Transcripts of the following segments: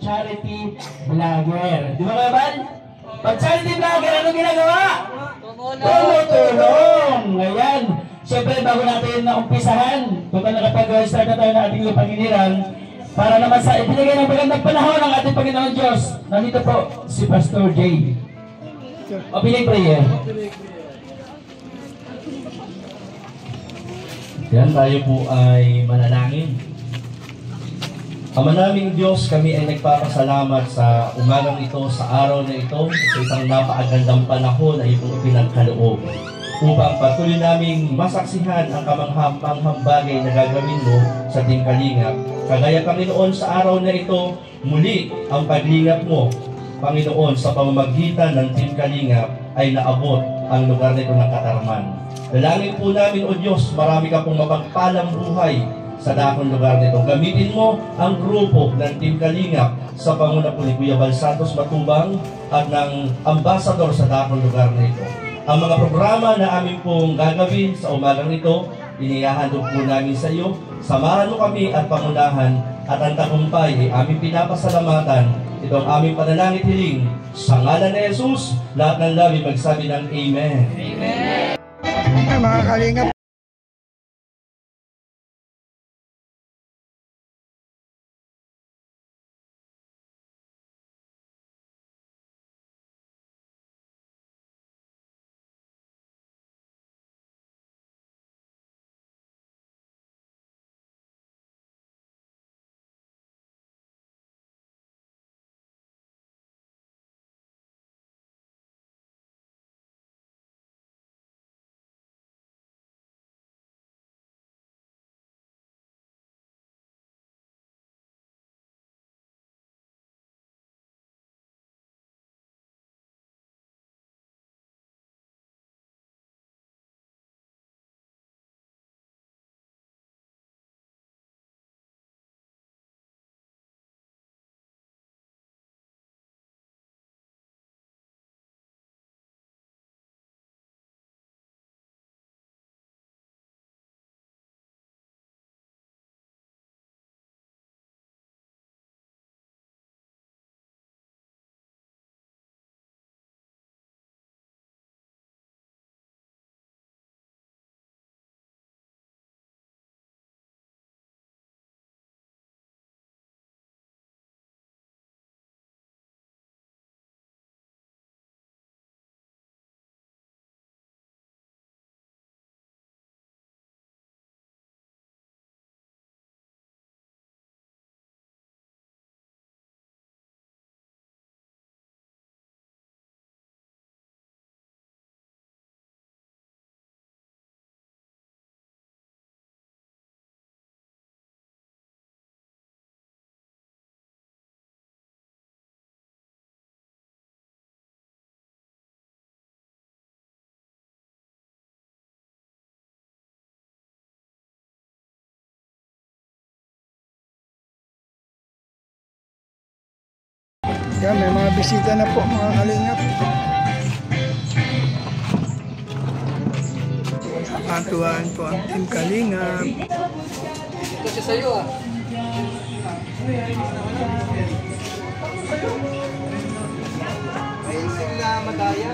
charity vlogger. Di ba Kuya Bal? Pag charity vlogger, ano ginagawa? Tumutulong! Ngayon, siyempre bago natin naumpisahan, kung nakapag-start na tayo ng ating lupang inirang, para naman sa ibinigay ng magandang panahon ng ating Panginoon Diyos, nandito po si Pastor Jay. Opening prayer. Yan, tayo po ay manalangin. Ama naming Diyos, kami ay nagpapasalamat sa umagang ito, sa araw na ito, sa isang napakagandang panahon na iyong pinagkaloob upang patuloy naming masaksihan ang kamanghampang bagay na gagawin mo sa Team Kalingap. Kagaya Panginoon sa araw na ito, muli ang paglingap mo, Panginoon, sa pamamagitan ng Team Kalingap ay naabot ang lugar nito ng katarman. Dalangin po namin, O Diyos, marami ka pong mapagpalang buhay sa dakong lugar nito. Gamitin mo ang grupo ng Team Kalingap sa panguna po ni Kuya Bal Santos Matubang at ng ambasador sa dakong lugar na ito. Ang mga programa na amin pong gagawin sa umagang ito, inihahandog po namin sa iyo. Samahan mo kami at pangunahan at ang tagumpay ay aming pinapasalamatan. Ito ang aming panalangin hiling. Sa ngalan ni Jesus, lahat ng labi magsabi ng Amen. Amen. Mga Kalingap, yan, may mga bisita na po mga Kalingap. Nakatuwaan po ang Team Kalingap. Ito siya sa'yo ah. Ayun sila madaya.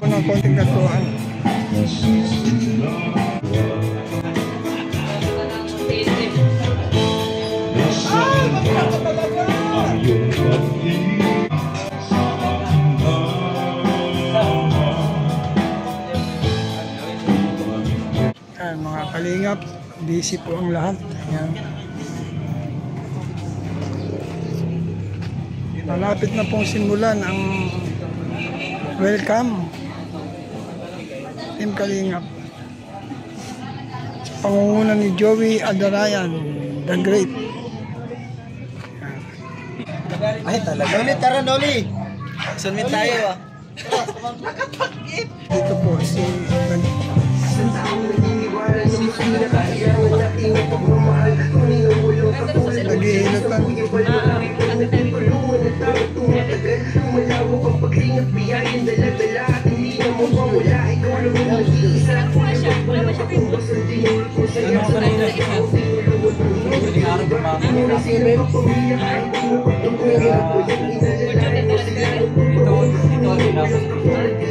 Ng konting katuwaan. Ayan, mga Kalingap, busy po ang lahat. Ayan. Malapit na pong simulan ang welcome Team Kalingap sa pangunguna ni Joey Adarayan, the Great. Ay talaga. Doli, tara Doli. Sunmit tayo ah. Dito po si naghihilot lang.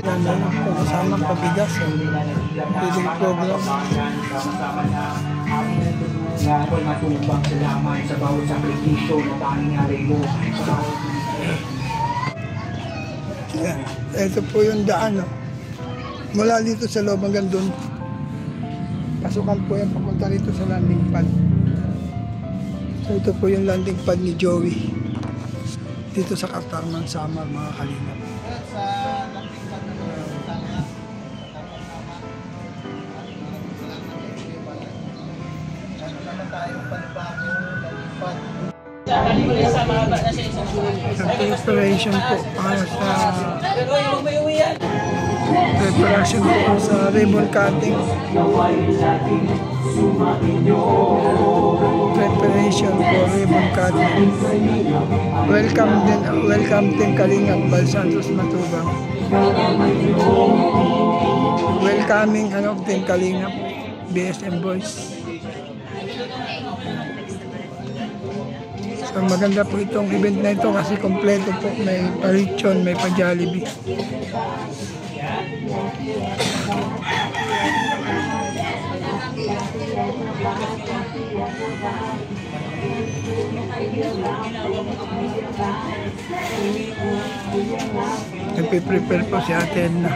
Ganda lang po kasama pabigas. Feeding program. Nga ako matubang salamat sa bawat sakripisyo na tanging alay mo. Yan. Ito po yung daan. Mula dito sa loob hanggang doon. Pasukan po yan papunta dito sa landing pad. So ito po yung landing pad ni Joey. Dito sa Katarman Samar, mga kalingap. Sa preparation po para sa preparation po sa ribbon cutting. Preparation for ribbon cutting. Welcome din Kalingap Bal Santos Matubang. Welcoming din Kalingap BSM Boys. So maganda po itong event na ito kasi kompleto po. May pa-Richon, may pa-Jollibee. Nagpiprepare po si Ate Edna.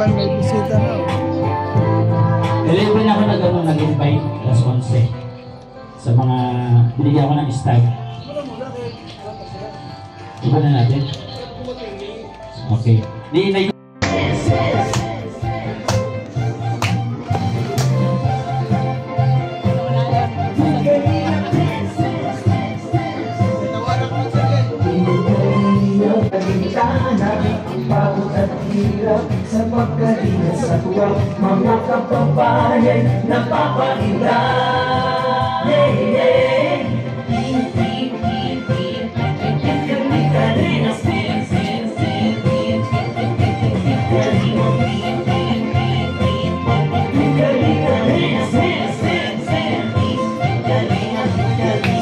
May bisita na. 11 ako nag-invite alas 11 sa mga binigyan ko ng stag. Iba na natin. Okay. Di sa pagkalinga sa tuwa, mga kababayan napapahinga. Hey, hey.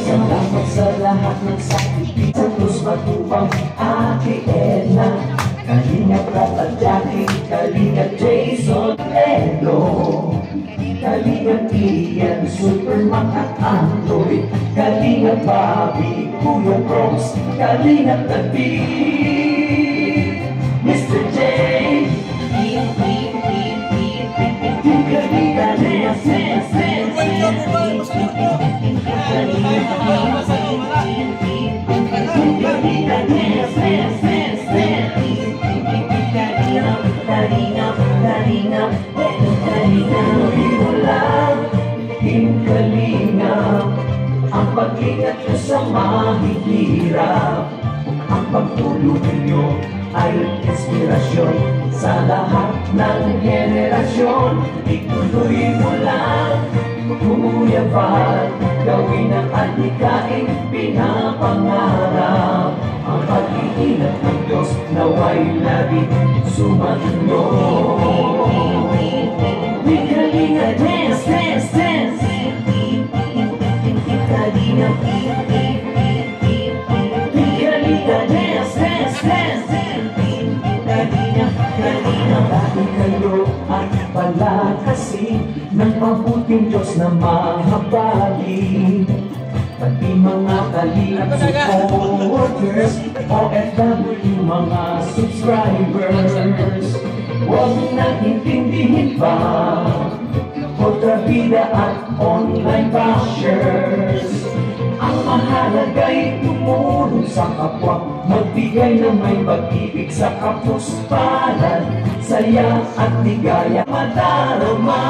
Salamat sa lahat ng sakripisyo, Diyos matubang Ate Edna, Kalingap Rat at Jackie, Kalingap Jason, Edo, Kalingap Ian, Superman at Android, Kalingap Bobby, Kuya Bronx, Kalingap David, Mr. J, Kalingap Kalingap, ang pag-ingat nyo sa mahihirap, ang pagtulong ninyo ay inspirasyon sa lahat ng henerasyon. Ituloy mo lang, Kuya Val, gawin ang adhikain pinapangarap. Ang pag-iingat ng Diyos naway lagi sumainyo. Kalingap, dance, dance, dance. Kalingap, Kalingap, dance, dance, dance. Kalingap, Kalingap, dahil kayo at palakasin ng mabuting Diyos na mahabagin. Pati mga kalingap supporters, OFW mga subscribers, huwag nang intindihin pa kontrabida at online bashers. Ang mahalaga'y tumulong sa kapwa, magbigay ng may pag-ibig sa kapusparan, saya at ligaya madarama.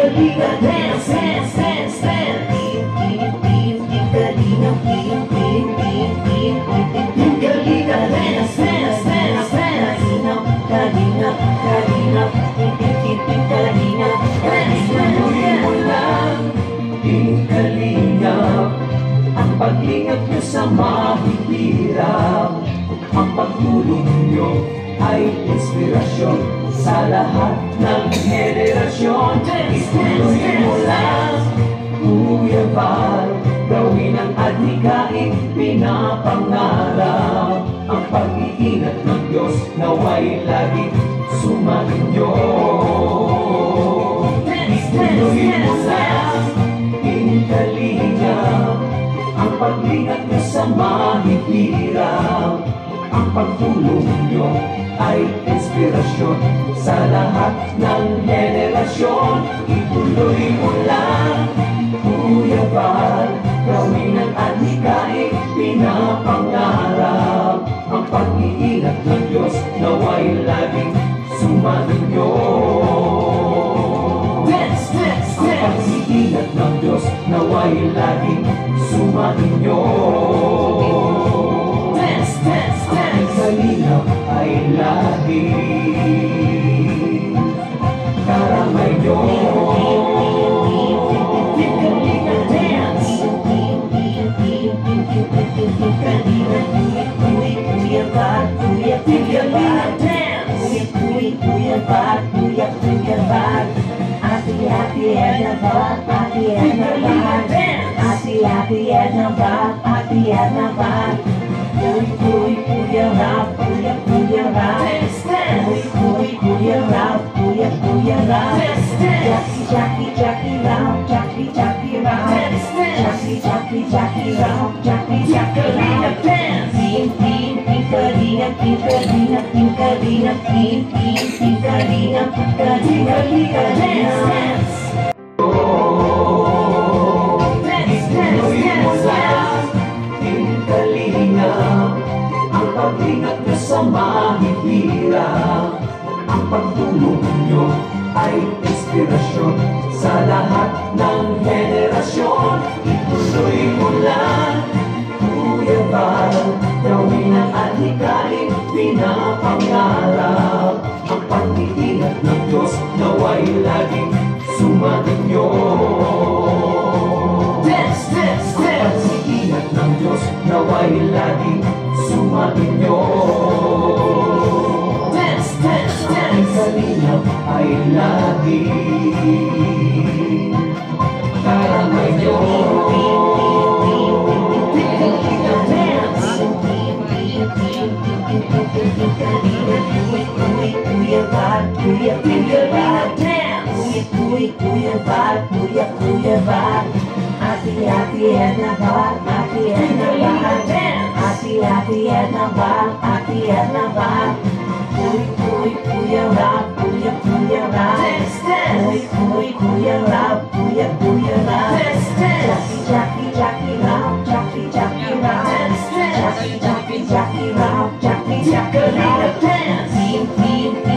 Kalinga dance, dance, dance, dance. Kalinga, Kalinga dance, dance, dance, dance. Kalinga, Kalinga, Kalinga, Kalinga mo lang, Kalinga. Ang paglingap niyo sa mahihirap, ang pagtulong niyo ay inspirasyon sa lahat ng henerasyon. Ituloy mo lang, Kuya Val, gawin ang adhikaing pinapangarap. Ang pag-iingat ng Diyos nawa'y lagi sumainyo. Ituloy mo lang, Kalinga, ang pag-ingat niyo sa mahihirap. Ang pagtulong niyo ay inspirasyon sa lahat ng henerasyon. Ituloy mo lang, Kuya Val, gawin ang adhikaing pinapangarap. Ang pag-iingat ng Diyos nawa'y laging sumainyo. Ang pag-iingat ng Diyos nawa'y laging sumainyo. Ang kalingap ay laging karamay nyo. Kalinga dance. Kalinga, Kuya Val, Kuya dance. Kuya Val, Kuya Val. Ati-ati and Val, ati and Val. Ati-ati and Val, ati and Val. Kuya Val, Kuya Val. Kuya Val, Kuya Val. Jackie Val, Jackie Val. Jackie Val, Jackie Val. Kalinga, Kalinga, Kalinga, Kalinga dance. Kalinga, ang pag-ingat niyo sa mahihirap, ang pagtulong niyo ay inspirasyon sa lahat ng henerasyon. Ituloy mo lang, Kuya Val, gawin ang adhikaing pinapangarap. Ang pag-iingat ng Diyos nawa'y laging sumainyo. Ang pag-iingat ng Diyos nawa'y laging sumainyo. Ang kalingap ay laging karamay nyo. Kuya Val, Kuya dance. Kuya Val, Kuya Val. Ati-ati and Val, ati and Val. Ati-ati and Val, ati and Val. Kuya Val, Kuya Val. Kuya Val, Kuya Val. Jackie Val, Jackie Val. Jackie Val, Jackie Val.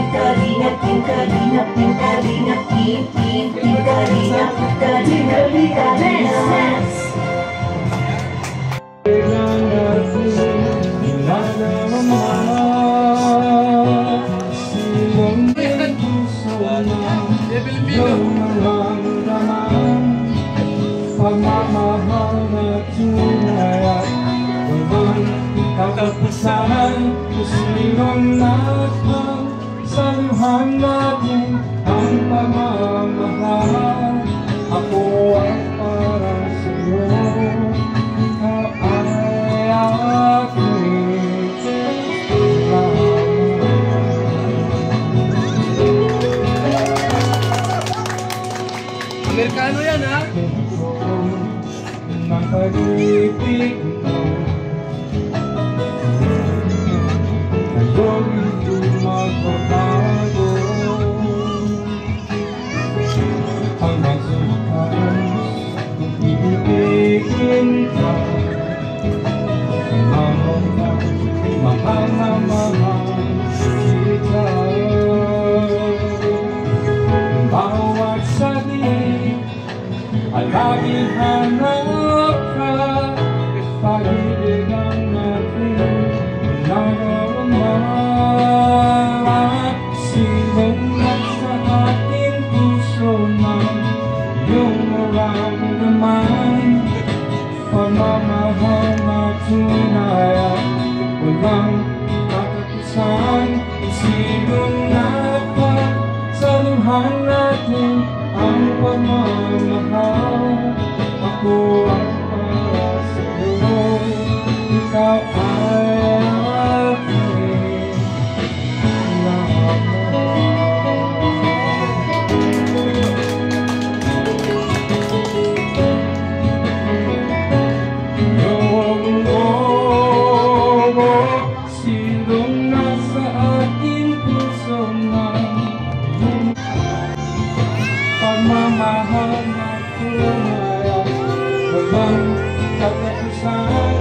Kalinga, Kalinga, Kalinga, Kalinga, Kalinga dance. Pagmamahal na tunay at walang katapusan, kusinon natin sa luhan natin ang pagmamahal. Ako ay para sa'yo, ikaw ay aking mahal. Amerikano yan, ha? Ng pag-ibig mo ngayon magbabago hanggang sa wakas kung ibigin ka mahal na mahal kita. Bawat saglit ay laging hanap ka, pag-ibig ang ating nadarama. Sinong nasa ating puso ng iyong maramdaman, pagmamahal na tunay at walang katapusan. Sinong napagsaluhan natin ang pagmamahal. Ako ang para sa'yo, ikaw ay aking lahat. Sinong nasa ating puso ng pagmamahal na tunay at walang katapusan.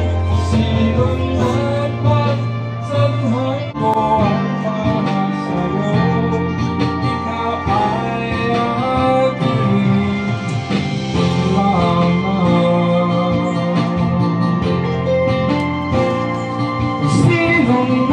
Sinong napagsaluhan ko ang para sa'yo, ikaw ay aking lamang. Sinong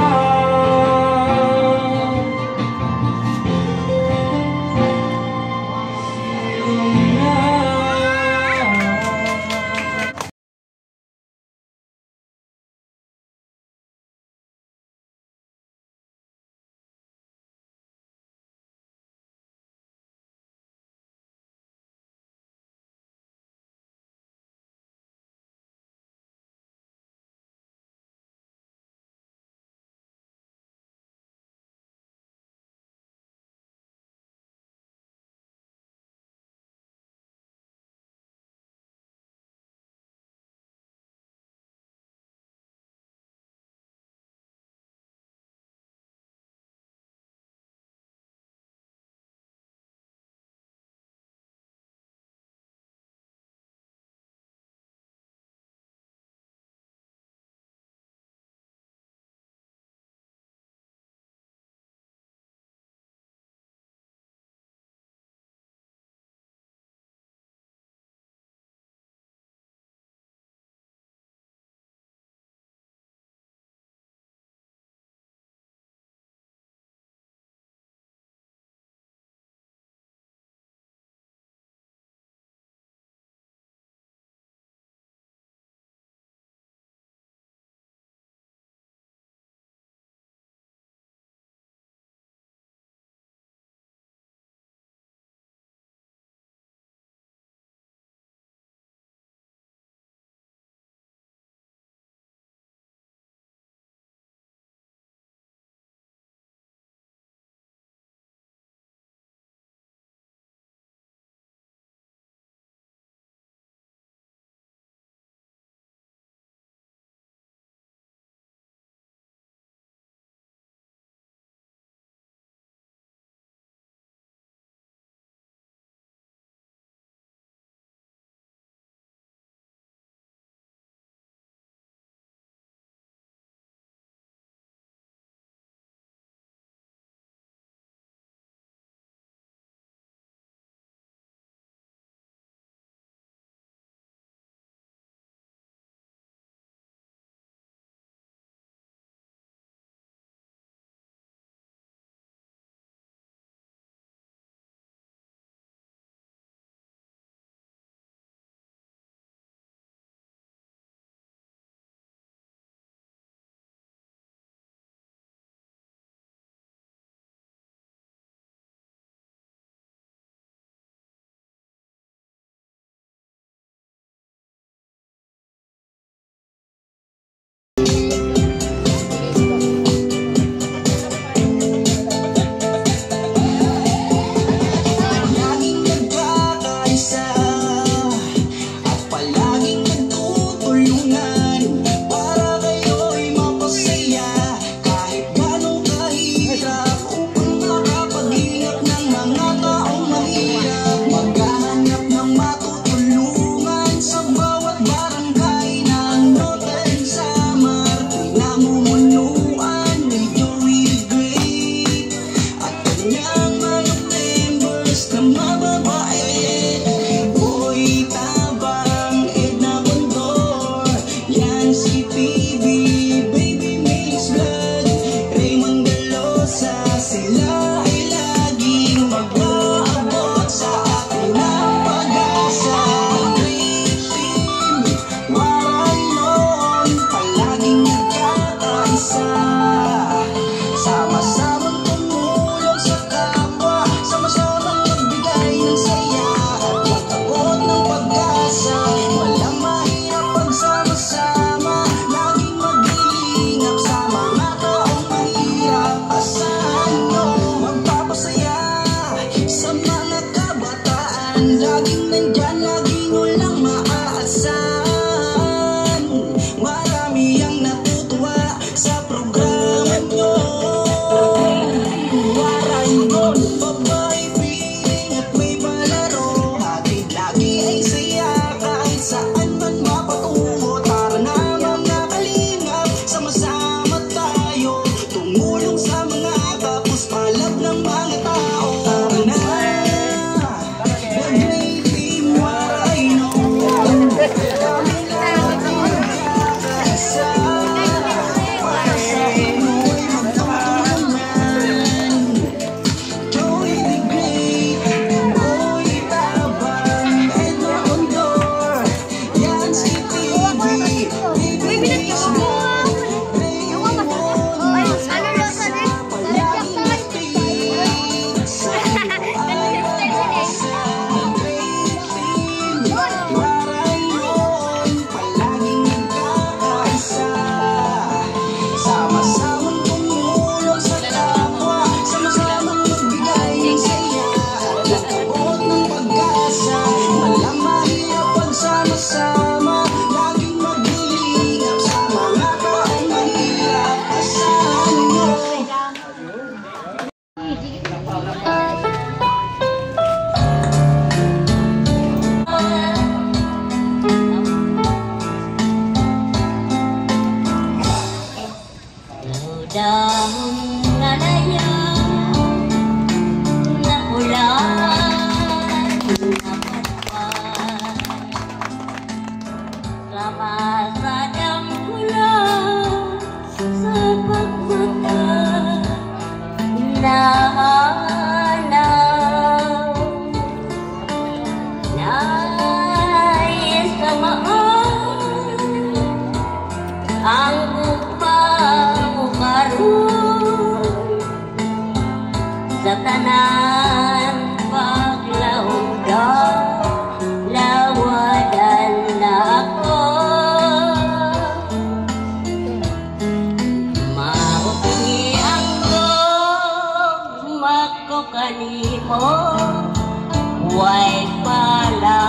Huwag pala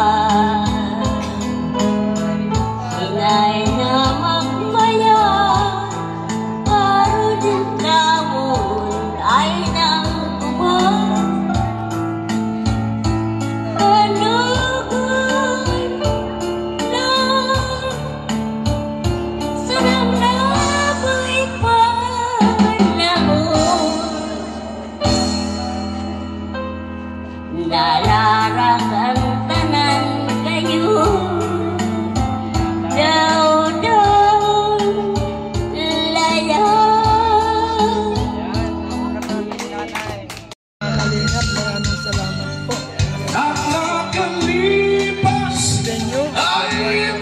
inay na magmaya Paro din tramon ay nang kumang Kanugun na sarang laboy panahon Nalarang ang tanan kayo Daw layan Kalingap, maraming salamat po. At nakalipas Denyo, ay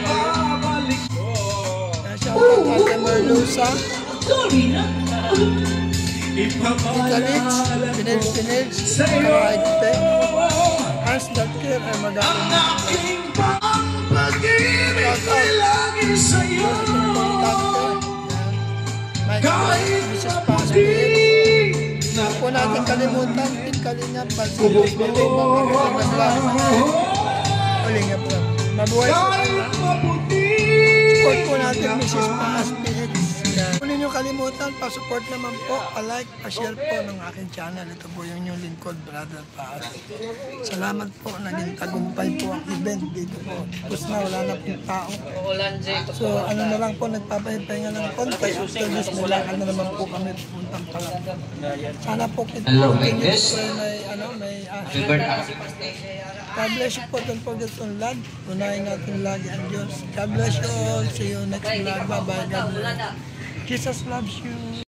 babalik ko. shoutout Ate Merlusa, Tita Litz, Pinels, Karaite, Ars Dakir, ay Ang magaling. aking pag-ibig ay lagi sa'yo. Kahit Mrs. pa Pastor, di Huwag po natin kalimutan, Team Kalingap, Palsibos, Piling, mga magandang vlog. Kalingap lang. Mabuhay po kayo. kahit maputi. Support po natin, Mrs. Paas PX. Huwag ninyo kalimutan, pa-support naman po, pa-like, pa-share po ng aking channel. Ito po yung new lingkod, Brother Paas. Salamat po, naging tagumpay po ang event dito po. Tapos na, wala na pong tao. So, ano na lang po, nagpapahinga ng konti. After this, nilakad na naman po kami puntang Palangga. Sana po kita may God bless you po. Don't forget to love. Unahin natin lagi ang Diyos. God bless you all. See you next vlog. Bye-bye. God bless. Jesus loves you.